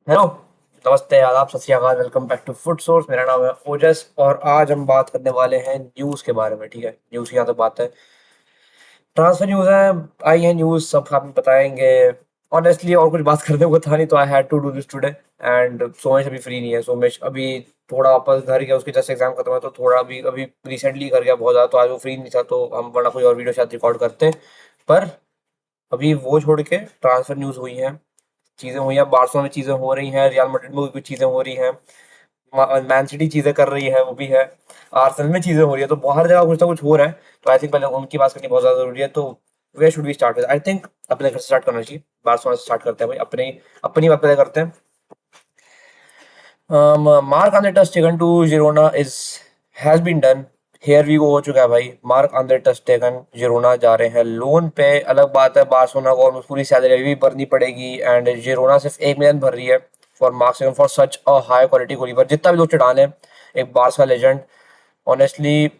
Hello. नमस्ते, आदाब, सत श्री अकाल। Welcome back to food source. मेरा नाम है ओजस और आज हम बात करने वाले हैं न्यूज़ के बारे में। ठीक है, न्यूज़ की यहाँ तो बात है, ट्रांसफर न्यूज़ है, आई है न्यूज़, सब हम बताएंगे। ऑनेस्टली और कुछ बात करने को था नहीं, तो I had to do this today. And Somesh अभी फ्री नहीं है। सोमेश अभी थोड़ा वापस घर गया, उसकी जस्ट एग्जाम खत्म है, तो थोड़ा अभी अभी रिसेंटली घर गया बहुत ज़्यादा, तो आज वो फ्री नहीं था, तो हम वरना कोई और वीडियो शायद रिकॉर्ड करते। पर अभी वो छोड़ के ट्रांसफर न्यूज़ हुई है, चीज़ें हुई हैं, बार्सा में चीज़ें हो रही हैं, रियल मैड्रिड में भी कुछ चीज़ें हो रही हैं, मैन सिटी चीज़ें कर रही है, वो भी है, आर्सेनल में चीज़ें हो रही है, तो हर जगह कुछ ना कुछ हो रहा है। तो आई थिंक पहले उनकी बात करनी बहुत ज़्यादा ज़रूरी है। तो where should we start with, I think अपने घर से स्टार्ट करना चाहिए। बार्सिलोना से स्टार्ट करते हैं भाई, अपनी अपनी बात पहले करते हैं। Marc Andre ter Stegen to Girona is has been done. Here we go हो चुका है भाई। मार्क आंद्रे टर स्टेगन जिरोना जा रहे हैं लोन पे। अलग बात है, बार्सिलोना को और पूरी सैलरी भी भरनी पड़ेगी, एंड जिरोना सिर्फ 1 मिलियन भर रही है for marks for such a high quality गोलीवर। जितना भी लोग चढ़ा लें, एक बार्सा लेजेंड, ऑनेस्टली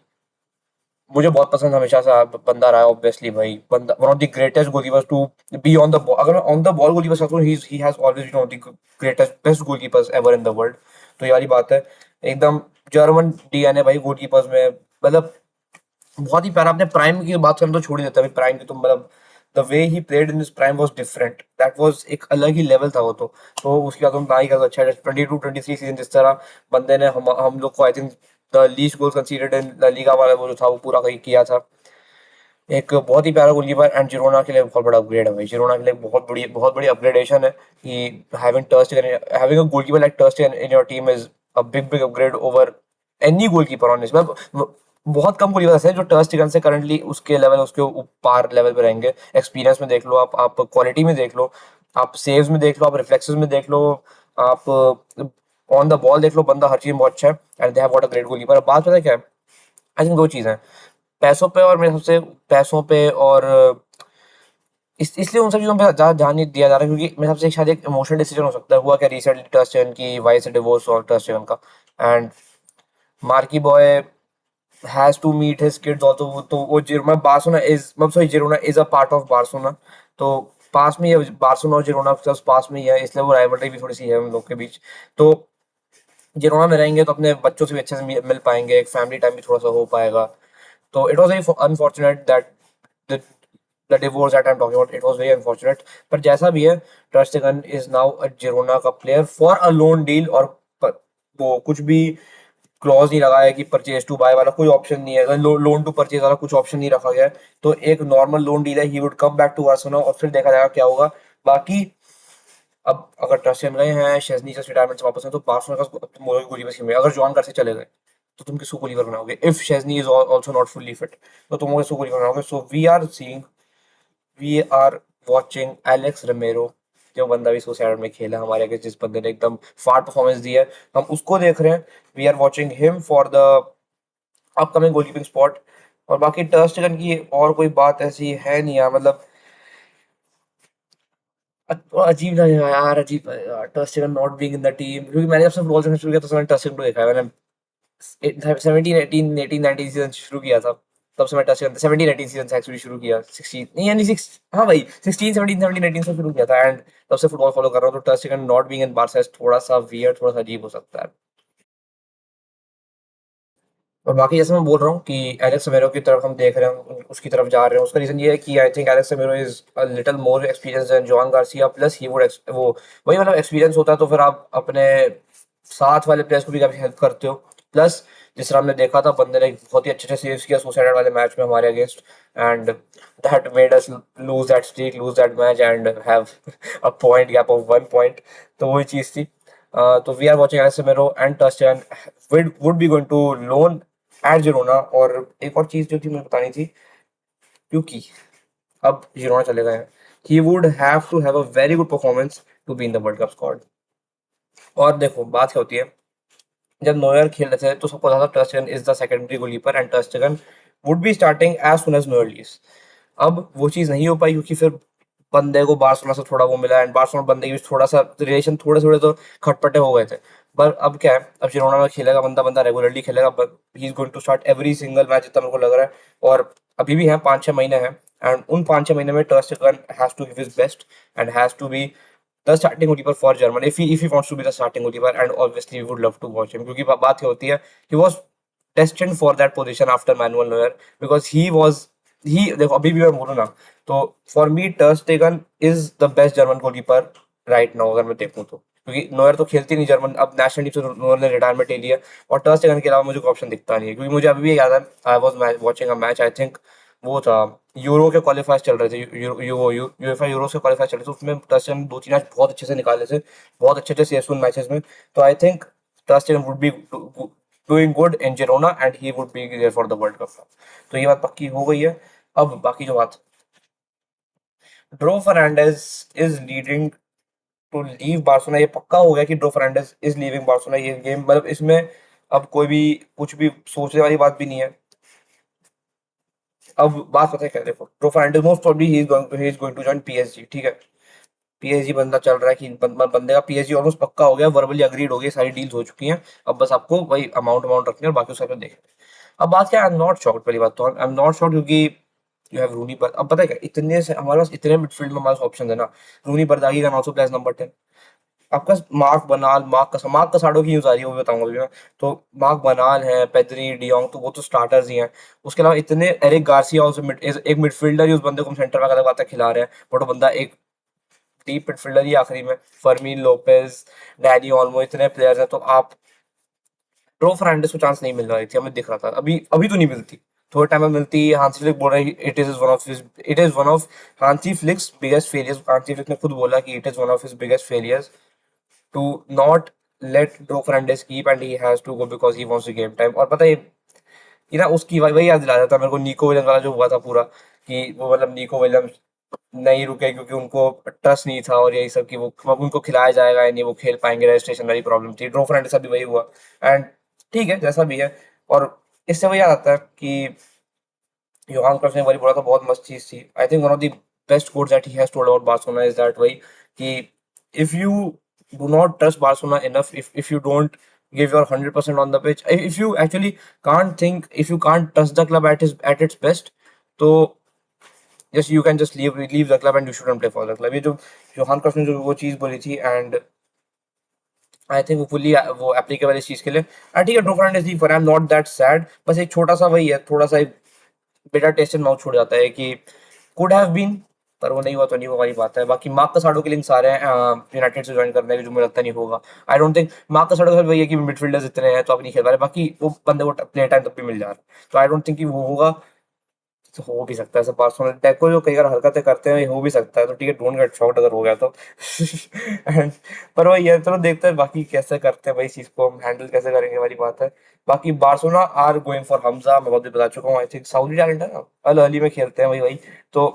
मुझे बहुत पसंद हमेशा से बंदा रहा है। ऑब्वियसली भाई, बंदा one of the greatest goalkeepers to be on the ball. अगर मैं ऑन द बॉल गोलकीपर कहूँ, he has always been one of the greatest best goalkeepers ever in the world. तो ये वाली बात है, एकदम जर्मन डीएनए भाई गोलकीपर्स में। मतलब बहुत ही प्यारा। अपने प्राइम की बात करें तो छोड़ ही देता है भाई, प्राइम की तो मतलब the way he played in this prime was different, that was एक अलग ही लेवल था वो तो उसकी बात हम ना ही कर। अच्छा है 22-23 सीजन जिस तरह बंदे ने हम लोग को, I think the least goal considered in La Liga वाला वो जो था, वो पूरा किया था। एक बहुत ही प्यारा गोलकीपर, एंड जिरोना के लिए बहुत बड़ा अपग्रेड है भाई। जिरोना के लिए बहुत बड़ी अपग्रेडेशन है कि हैविंग अ गोलकीपर लाइक टर स्टेगन in your team is a big upgrade over any goalkeeper on this. मतलब बहुत कम गोलकीपर ऐसे हैं जो टर स्टेगन से करंटली उसके लेवल, उसके पार लेवल पे रहेंगे। एक्सपीरियंस में देख लो, आप क्वालिटी में देख लो, आप सेव्स में देख लो, आप रिफ्लेक्सेस में देख लो, आप ऑन द बॉल देख लो, बंदा हर चीज में बहुत अच्छा है। And they have got a great goalkeeper. अब बात पता है क्या है? आई थिंक दो चीजें हैं, पैसों पे और मेरे हिसाब से पैसों पे और इसलिए उन सब चीज़ों पे ज़्यादा ध्यान नहीं दिया जा रहा, क्योंकि मेरे हिसाब से शायद एक इमोशनल डिसीजन हो सकता है। हुआ क्या रिसेंटली टस्टन की वाइफ से डिवोर्स और टस्टन का, and Marky boy has to meet his kids also. तो वो जिरोना बार्सिलोना इज, मतलब sorry, Girona is a part of Barcelona. तो पास में ही है, बार्सिलोना और जिरोना जस्ट पास में ही है, इसलिए वो राइवलरी भी थोड़ी सी है उन लोग के बीच। तो जिरोना में रहेंगे तो अपने बच्चों से भी अच्छे से मिल पाएंगे, एक फैमिली टाइम भी थोड़ा सा हो पाएगा। तो it was very unfortunate that the divorce that I am talking about, it was very unfortunate. पर जैसा भी है, ter Stegen is now a Girona का player for a loan deal. और वो कुछ भी क्लॉज नहीं लगा है कि परचेज टू बाय वाला कोई ऑप्शन नहीं है, लोन टू परचेज वाला कुछ ऑप्शन नहीं रखा गया है। तो एक नॉर्मल लोन डील है, he would come back to Barcelona और फिर देखा जाएगा क्या होगा। बाकी अब अगर टर्स्टेन गए हैं, शेज़नी से रिटायरमेंट से वापस हैं, तो बार्सिलोना का मोरल गोली स्कीम है। अगर जॉन गार्सिया चले गए तो तुम किसको गोलीवर बनाओगे? If Szczesny is also not fully fit, तो तुम किसको गोलीवर बनाओगे? So we are watching Alex Remiro, जो बंदा भी सुसाइड में खेला हमारे अगेंस्ट, जिस बंदे ने एकदम फाड़ परफॉर्मेंस दी है, हम उसको देख रहे हैं। We are watching him for the upcoming goalkeeping spot. और बाकी टर्स्टेगन की और कोई बात ऐसी है नहीं यार, मतलब अजीब लगेगा यार, अजीब लगेगा Ter Stegen not being in the team, क्योंकि मैंने जब से फुटबॉल देखना शुरू किया तो मैंने टर्स्टेगन को देखा है। मैंने 17 18 18 19 सीजन शुरू किया था, तब से मैं टर्स्टेगन 17 18 सीजन से एक्चुअली शुरू किया, 16 नहीं यानी 6, हाँ भाई 16 17 17 18 से शुरू किया था, एंड तब से फुटबॉल फॉलो कर रहा हूँ। तो ter Stegen not being in Barça थोड़ा सा वियर्ड, थोड़ा सा अजीब हो सकता है। और बाकी जैसे मैं बोल रहा हूँ कि एलेक्स सेमेरो की तरफ हम देख रहे हैं, उसकी तरफ जा रहे हैं, उसका रीजन ये है कि I think Alex Remiro is a little more experience then Joan Garcia, plus he would वो वही मतलब एक्सपीरियंस होता है, तो फिर आप अपने साथ वाले प्लेयर्स को भी काफी हेल्प करते हो। प्लस जिस तरह हमने देखा था, बंदे ने बहुत ही अच्छे से सेव किया सुसाइड वाले मैच में हमारे against, and that made us lose that streak, lose that match, and have a point gap of 1 point. तो वही चीज थी। तो we are watching Alex Remiro and टस्टियन would be going to loan at Girona. और एक और चीज जो थी मुझे बतानी थी, क्योंकि अब जिरोना चले गए हैं, he would have to have a very good performance to be in the world cup squad. और देखो बात क्या होती है, जब नोयर खेल रहे थे तो सबको पता था ter Stegen is the secondary goalkeeper and ter Stegen would be starting as soon as Neuer leaves. अब वो चीज नहीं हो पाई, क्योंकि फिर बंदे को बार्सिलोना से थोड़ा वो मिला, एंड बार्सिलोना बंदे के बीच थोड़ा सा रिलेशन थोड़े थोड़े तो खटपटे हो गए थे। पर अब क्या है, अब जिरोना में खेलेगा बंदा, बंदा रेगुलरली खेलेगा, but he is going to start every single match, जितना मेरे को लग रहा है। और अभी भी है 5-6 महीने हैं, एंड उन 5-6 महीने में ter Stegen has to give his best and has to be the starting goalkeeper for Germany if he wants to be the starting goalkeeper, and obviously we would love to watch him, क्योंकि बात ये होती है he was destined for that position after Manuel Neuer, because he देखो अभी भी मैं बोलूँ ना, तो for me Ter Stegen is the best German goalkeeper right now, अगर मैं देखूँ तो, क्योंकि नोयर तो खेलती नहीं जर्मन, अब नेशनल टीम से नोयर ने रिटायरमेंट ले लिया, और टर स्टेगन के अलावा मुझे कोई ऑप्शन दिखता नहीं है, क्योंकि मुझे अभी भी याद है, I was watching a match, I think वो था यूरो के क्वालिफायर्स चल रहे थे, यूएफए यूरो से क्वालिफायर चल रहे थे, उसमें टर स्टेगन दो तीन मैच बहुत अच्छे से निकाले थे, बहुत अच्छे अच्छे सेव्स उन मैचेस में, तो I think ter Stegen would be doing good in Girona and he would be there for the world cup. तो ये बात पक्की हो गई है। अब बाकी जो बात, Dro Fernandez is leading to leave Barcelona, ये पक्का हो गया कि Dro Fernandez is leaving Barcelona, ये गेम मतलब इसमें अब कोई भी कुछ भी सोचने वाली बात भी नहीं है। अब बात पता है क्या, देखो Dro Fernandez most probably he is going to join PSG, ठीक है, पीएसजी बंदा चल रहा है कि बंदे का पीएसजी ऑलमोस्ट पक्का हो गया, वर्बली अग्रीड हो गई, सारी डील्स हो चुकी हैं, अब बस आपको वही अमाउंट अमाउंट रखनी है और बाकी उसका देखें। अब बात क्या, आई एम नॉट शॉक्ड, पहली बात तो आई एम नॉट शॉक्ड, क्योंकि यू हैव रूनी, पर अब पता है क्या, इतने से हमारे पास इतने मिडफील्ड में हमारे पास ऑप्शन है ना, रूनी बरदागी कैन आल्सो प्लेस नंबर 10, आपका मार्क बनाल, मार्क कसाडो की न्यूज आ रही है, वो भी बताऊंगा अभी मैं। तो मार्क बनाल है, पेद्री, डियोंग, तो वो तो स्टार्टर्स ही हैं। उसके अलावा इतने, एरिक गार्सिया also एक मिडफील्डर ही, उस बंदे को हम सेंटर बैक अलग बात है खिला रहे हैं, बट वो बंदा एक डीप मिडफील्डर ही आखिरी में। फर्मीन लोपेज, डैनी ऑल्मो, इतने प्लेयर्स हैं, तो आप ड्रो फर्नांडिस को चांस नहीं मिल रही थी, हमें दिख रहा था, अभी अभी तो नहीं मिलती, थोड़े टाइम में मिलती है। हांसी फ्लिक बोल रहा है it is one of Hansi flix biggest failures, Hansi Flick ने खुद बोला कि it is one of his biggest failures to not let Drew Fernandez keep, and he has to go because he wants to game time। और पता है ये ना उसकी वही याद दिला देता मेरे को, निको विलियम्स वाला जो हुआ था पूरा, कि वो मतलब निको विलियम्स नहीं रुके क्योंकि उनको ट्रस्ट नहीं था और यही सब, कि वो अब उनको खिलाया जाएगा या नहीं, वो खेल पाएंगे, रजिस्ट्रेशन वाली प्रॉब्लम थी, ड्रो फर्नांडिस भी वही हुआ। एंड ठीक है, जैसा भी है। और इससे वही याद आता है कि योहान क्राइफ ने वाली बोला था, बहुत मस्त चीज थी, आई think one of the best quotes that he has told about Barcelona is that वही, कि if you do not trust Barcelona enough, if you don't give your 100% on the pitch, if you actually can't think, if you can't trust the club at its best, तो just you can just leave the club and you shouldn't play for the club। ये जो योहान क्राइफ ने जो वो चीज बोली थी, and I think fully वो एप्लीकेबल इस चीज के लिए। ठीक है, Dro Fernandes leave for, I am not that sad, बस एक छोटा सा वही है, थोड़ा सा बेटर टेस्ट इन माउथ छूट जाता है कि कुड हैव बीन, पर वो नहीं हुआ तो नहीं हुआ, वाली बात है। बाकी मार्क कसाडो के लिंक्स आ रहे हैं यूनाइटेड से ज्वाइन करने के, जो मुझे लगता नहीं होगा। आई डोंट थिंक मार्क कसाडो का वही है कि मिडफील्डर्स इतने हैं तो आप नहीं खेल पा रहे, बाकी वो बंदे को प्ले टाइम तब भी मिल जा रहा है, तो आई डोंट थिंक कि वो होगा। तो हो भी सकता है ऐसा, बार्सिलोना डेको जो कई बार हरकतें करते हैं, ये हो भी सकता है, तो ठीक है, डोंट गेट शॉक्ड अगर हो गया तो। एंड पर वही है, चलो देखते हैं बाकी कैसे करते हैं भाई, चीज को हम हैंडल कैसे करेंगे वाली बात है। बाकी Barcelona are going for Hamza, मैं बहुत भी बता चुका हूँ, आई थिंक सऊदी टैलेंट है ना, अल अहली में खेलते हैं वही वही, तो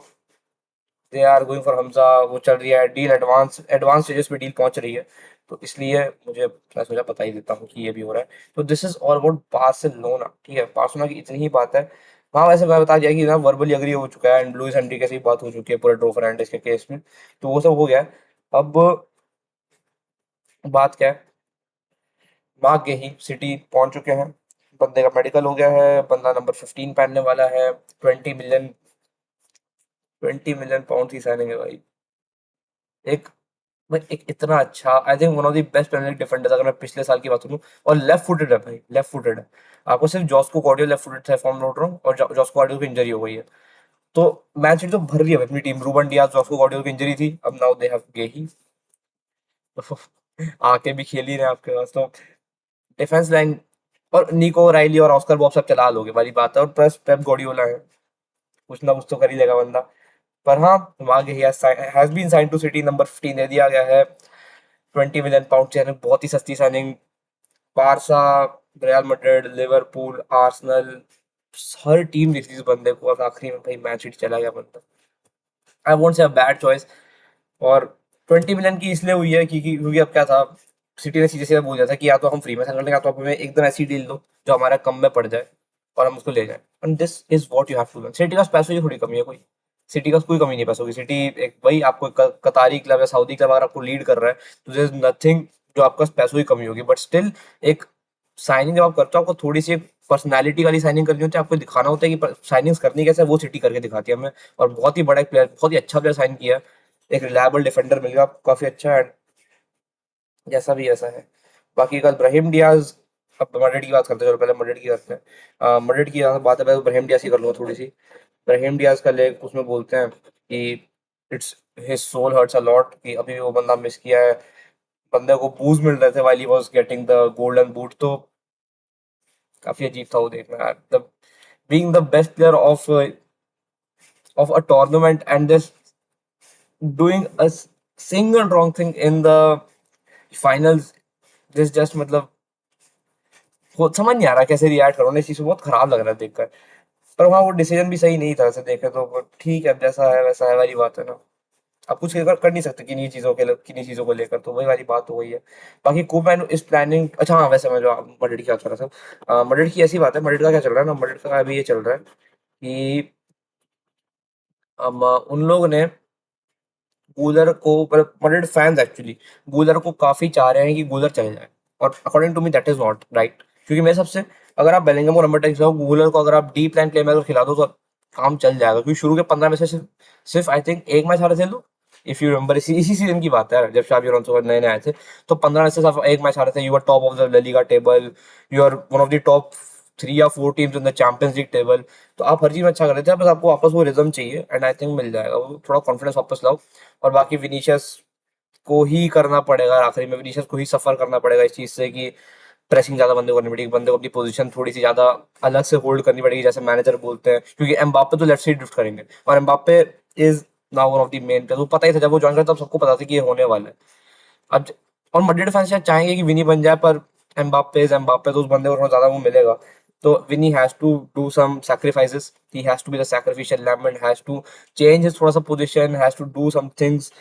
they are going for Hamza, वो चल रही है डील, एडवांस एडवांस स्टेजेस पे डील पहुंच रही है, तो इसलिए मुझे, मैं सोचा पता ही देता हूँ कि ये भी हो रहा है। तो this is all about Barcelona, ठीक है, बार्सिलोना की इतनी ही बात है। हाँ वैसे मैं बता दिया कि ना वर्बली अग्री हो चुका है, एंड लुइस एनरिके से भी बात हो चुकी है पूरे ड्रो फर्नांडिस के केस में, तो वो सब हो गया है। अब बात क्या है, मार्क गेही सिटी पहुंच चुके हैं, बंदे का मेडिकल हो गया है, बंदा नंबर 15 पहनने वाला है, 20 मिलियन, 20 मिलियन पाउंड की साइनिंग है भाई। एक भाई एक इतना अच्छा, I think one of the best Premier League defenders, अगर मैं पिछले साल की बात करूं, और लेफ्ट फुटेड है भाई, लेफ्ट फुटेड है। आपको सिर्फ जॉस्को गॉडियो लेफ्ट फुटेड था, फॉर्म नोट रहा हूँ, और जॉस्को गॉडियो की इंजरी हो गई है, तो मैच सिटी तो भर रही है भाई अपनी टीम, रूबन डियास, जॉस्को गॉडियो की इंजरी थी, अब नाउ दे हैव गेही, आके भी खेल ही रहे हैं आपके पास, तो डिफेंस लाइन, और निको राइली और ऑस्कर बॉब सब चला लोगे वाली बात है, और प्लस पेप गॉर्डियोला है, कुछ ना कुछ तो कर ही लेगा बंदा। पर हाँ, आगे he has been sign to City, number 15 दे दिया गया है, 20 मिलियन पाउंड से, बहुत ही सस्ती signing. Barca, Real Madrid, Liverpool, Arsenal, हर टीम दिख रही इस बंदे को, और आखिरी में भाई मैच हिट चला गया बंदा। I won't say a bad choice. और 20 मिलियन की इसलिए हुई है क्योंकि अब क्या था, सिटी ने सीधे सीधे बोल दिया था कि या तो हम फ्री में साइन कर लेंगे, या तो आप हमें एकदम ऐसी डील दो जो हमारा कम में पड़ जाए और हम उसको ले जाए, and this is what you have to do. City का पैसों की थोड़ी कमी है कोई, सिटी का कोई कमी नहीं पैसों की, सिटी एक भाई आपको कतारी क्लब या सऊदी क्लब अगर आपको लीड कर रहा है, तो देयर इज नथिंग जो आपका पैसों की कमी होगी, बट स्टिल एक साइनिंग जब आप करते हो, आपको थोड़ी सी पर्सनैलिटी वाली साइनिंग करनी होती है, आपको दिखाना होता है कि साइनिंग्स करनी कैसे है, वो सिटी करके दिखाती है हमें। और बहुत ही बड़ा एक प्लेयर, बहुत ही अच्छा प्लेयर साइन किया है, एक रिलायबल डिफेंडर मिल गया काफी अच्छा, एंड जैसा भी ऐसा है। बाकी कल ब्राहिम डियाज, अब मड्रिड की बात करते हैं, चलो पहले मड्रिड की करते हैं। मड्रिड की जहाँ बात है, पहले ब्राहिम डियाज की कर लूँगा थोड़ी सी। ब्राहिम डियाज का लेग उसमें बोलते हैं कि it's his soul hurts a lot, कि अभी भी वो बंदा मिस किया है। बंदे को बूज मिल रहे थे while he was getting the golden boot, तो काफी अजीब था वो देखना। The being the best player of a tournament and just doing a single wrong thing in the finals, this just मतलब समझ नहीं आ रहा कैसे रिएक्ट करो, इस चीज को बहुत खराब लग रहा है देखकर। पर वहाँ वो डिसीजन भी सही नहीं था ऐसे देखे तो, but ठीक है जैसा है वैसा है वाली बात है ना। आप कुछ कर नहीं सकते किन्हीं चीजों को लेकर, तो वही वाली बात हो गई है। बाकी कोपमैन इस प्लानिंग, अच्छा हाँ वैसे मैं जो मड्रिड की बात कर रहा था, मड्रिड की ऐसी बात है, मड्रिड का क्या चल रहा है ना, मड्रिड का अभी ये चल रहा है कि उन लोग ने गूलर को, मड्रिड फैंस एक्चुअली गूलर को काफी चाह रहे हैं कि गूलर चले जाए, और according to me that is not right. क्योंकि मेरे हिसाब से अगर आप बेलिंगम को नंबर 10 खिलाओ, गूलर को अगर आप डी प्लान प्ले में खिला दो तो काम चल जाएगा। क्योंकि शुरू के 15 में से सिर्फ आई थिंक एक मैच हारे थे लोग, इफ यू रिमेंबर, इसी सीजन की बात है जब शाबी अलोंसो नए नए आए थे। तो 15 में से सिर्फ एक मैच हारे थे। You are top of the La Liga table, you are one of the top 3 या 4 teams in the Champions League table. तो आप हर चीज में अच्छा कर रहे थे, बस आपको वापस वो रिज्म चाहिए, एंड आई थिंक मिल जाएगा वो, थोड़ा कॉन्फिडेंस वापस लाओ। और बाकी विनीशियस को ही करना पड़ेगा आखिरी में, विनीशियस को ही सफर करना पड़ेगा इस चीज से कि प्रेसिंग ज्यादा बंदे को करनी पड़ेगी, बंदे को अपनी पोजीशन थोड़ी सी ज्यादा अलग से होल्ड करनी पड़ेगी जैसे मैनेजर बोलते हैं। क्योंकि एम्बाप्पे तो लेफ्ट साइड ड्रिफ्ट करेंगे, और Mbappe is now one of the main player, वो पता ही था जब वो ज्वाइन करता तब सबको पता था कि ये होने वाला है। अब और मड्रिड फैंस शायद चाहेंगे कि विनी बन जाए, पर एम्बाप्पे तो उस बंदे को थोड़ा ज्यादा वो मिलेगा। तो Vini has to do some sacrifices, he has to be the sacrificial lamb and has to change his थोड़ा सा position, has to do some things,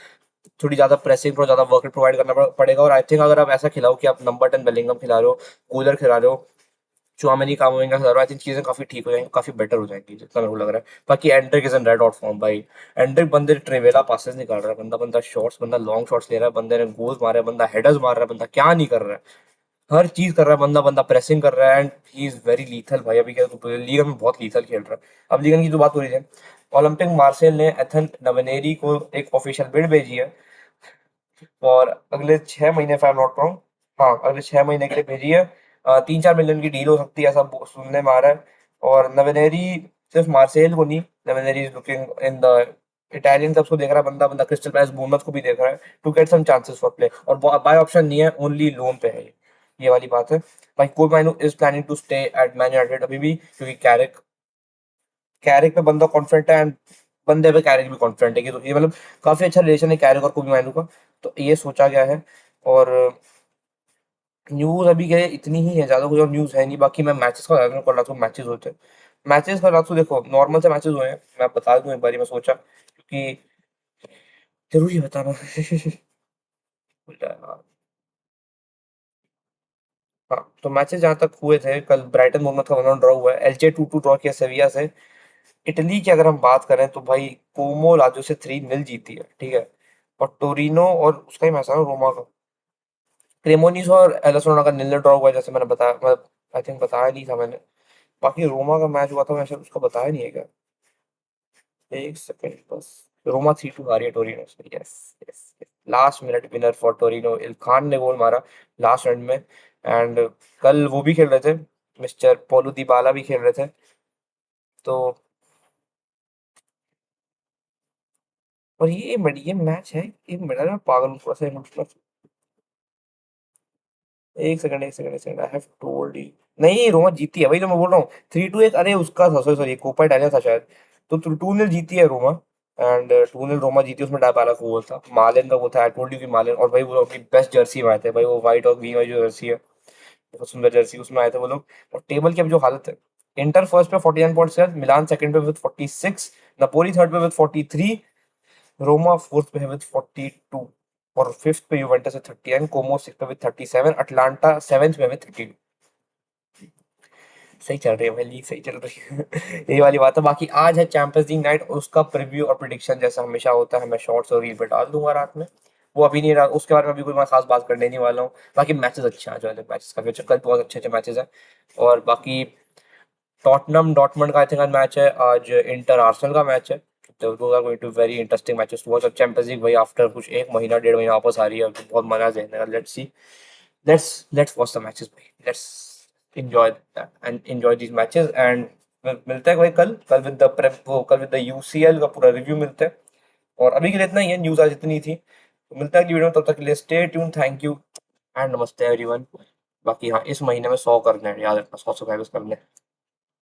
थोड़ी ज्यादा प्रेसिंग, थोड़ा ज्यादा वर्कआउट प्रोवाइड करना पड़ेगा। और आई थिंक अगर आप ऐसा खिलाओ कि आप नंबर 10 बेलिंगम खिला रहे हो, कूलर खिला रहे हो, चुआमेनी कामाविंगा खिला रहे हो, आई थिंक चीजें काफी ठीक हो जाएंगी, काफी बेटर हो जाएंगी जितना मेरे को लग रहा है। बाकी Anrich is in red out form भाई। एंड्रिक बंदे ट्रिवेला पासेस निकाल रहा है, बंदा बंदा शॉट्स, बंदा लॉन्ग शॉट्स ले रहा है, बंदे ने गोल्स मारे हैं, बंदा हेडर्स मार रहा है, बंदा क्या नहीं कर रहा है, हर चीज कर रहा है बंदा, बंदा प्रेसिंग कर रहा है, and he is very lethal भाई। अभी क्या तो लीगा में बहुत लीथल खेल रहा है। अब लीगन की जो बात हो रही है, ओलंपिक मार्सेल ने एथन नवनेरी को एक ऑफिशियल बिड भेजी है और अगले 6 महीने, फॉर नॉट रॉन्ग, हाँ अगले 6 महीने के लिए भेजी है। 3-4 मिलियन की डील हो सकती है ऐसा सुनने में आ रहा है। और नवेनेरी सिर्फ मार्सेल को नहीं, नवेनेरी is looking in the Italian clubs को देख रहा है बंदा, बंदा क्रिस्टल पैलेस बोurnemouth को भी देख रहा है to get some chances for play, और बाय ऑप्शन नहीं है, ओनली लोन पे है ये वाली बात है। भाई कोलमाइनो is planning to stay at Man United अभी भी, क्योंकि कैरिक कैरिक पे बंदा कॉन्फिडेंट है, एंड बंदे पे कैरिक भी कॉन्फिडेंट है कि, तो ये मतलब काफी अच्छा रिलेशन है कैरिक और कोबी माइनू का। तो ये सोचा गया है। और न्यूज अभी के इतनी ही है, ज्यादा कुछ और न्यूज है नहीं। बाकी मैं मैचेस का कर रहा था, मैचेस होते हैं, मैचेस का रहा था, देखो नॉर्मल से मैचेस हुए हैं, मैं बता दूं एक बारी, मैं सोचा क्योंकि जरूरी है बताना उल्टा है, हाँ। हाँ, तो मैचेस जहाँ तक हुए थे, कल ब्राइटन बोurnemouth का 1-1 ड्रॉ हुआ है, एलचे 2-2 ड्रॉ किया सेविया से। इटली की अगर हम बात करें तो भाई कोमो लाजो से 3-0 जीती है, ठीक है। और टोरिनो और उसका ही मैच है ना, रोमा का, क्रेमोनीस और एलसोना का 0-0 ड्रॉ हुआ है, जैसे मैंने बताया, मैं आई थिंक बताया नहीं था मैंने। बाकी रोमा का मैच हुआ था, मैं शायद उसका बताया नहीं है क्या, एक सेकंड बस। रोमा 3-2 हारी है टोरिनो से, yes yes. Last minute winner for Torino, Ilkhan ने गोल मारा लास्ट मिनट में। एंड कल वो भी खेल रहे थे, मिस्टर पोलू दीबाला भी खेल रहे थे, तो और ये मैच है, एक मिनट मैं पागल हूँ थोड़ा सा, एक second I have told you. नहीं रोमा जीती है, वही तो मैं बोल रहा हूँ, 3-2 एक, अरे उसका था, सॉरी सॉरी, कोपा इटालिया था शायद। तो 2-0 जीती है रोमा, एंड 2-0 रोमा जीती, उसमें डायबाला का गोल था, मालेन का वो था, आई टोल्ड यू कि मालेन। और भाई वो अपनी बेस्ट जर्सी में आए थे भाई, वो व्हाइट और ग्रीन वाली जो जर्सी है, बहुत सुंदर जर्सी, उसमें आए थे वो लोग। और टेबल की अब जो हालत है, इंटर फर्स्ट पे 49 पॉइंट्स है, मिलान सेकंड पे विद 46, नपोली थर्ड पे विद 43, रोमा फोर्थ पे है विद 42, और फिफ्थ पे यूवेंटस है 39, कोमो सिक्स पे विद 37, अटलांटा सेवेंथ पे विद 32। सही चल रही है भाई, लीग सही चल रही है यही वाली बात है। बाकी आज है चैंपियंस लीग नाइट, उसका प्रीव्यू और प्रिडिक्शन जैसा हमेशा होता है मैं शॉर्ट्स और रील पे डाल दूंगा रात में, वो अभी नहीं रहा, उसके बारे में अभी कोई मैं खास बात करने नहीं वाला हूँ। बाकी मैचेस अच्छे हैं, जो मैचेस काफी अच्छे, कल बहुत अच्छे अच्छे मैचेस हैं। और बाकी टॉटनम डॉटमंड का आई थिंक आज मैच है, आज इंटर आर्सेनल का मैच है, those are going to be very interesting matches to watch. अब चैंपियंस लीग भाई आफ्टर कुछ एक महीना डेढ़ महीना वापस आ रही है, तो बहुत मजा देखने का। Let's see, let's watch the matches भाई, let's enjoy that and enjoy these matches and मिलते हैं भाई कल विद द प्रेप, वो कल विद द यूसीएल का पूरा रिव्यू मिलते हैं। और अभी के लिए इतना ही है, न्यूज़ आज इतनी थी, तो मिलता है अगली वीडियो में, तब तक के लिए stay tune, thank you and नमस्ते एवरीवन। बाकी हाँ, इस महीने में 100 करने हैं, याद रखना 100 सब्सक्राइबर्स करने हैं।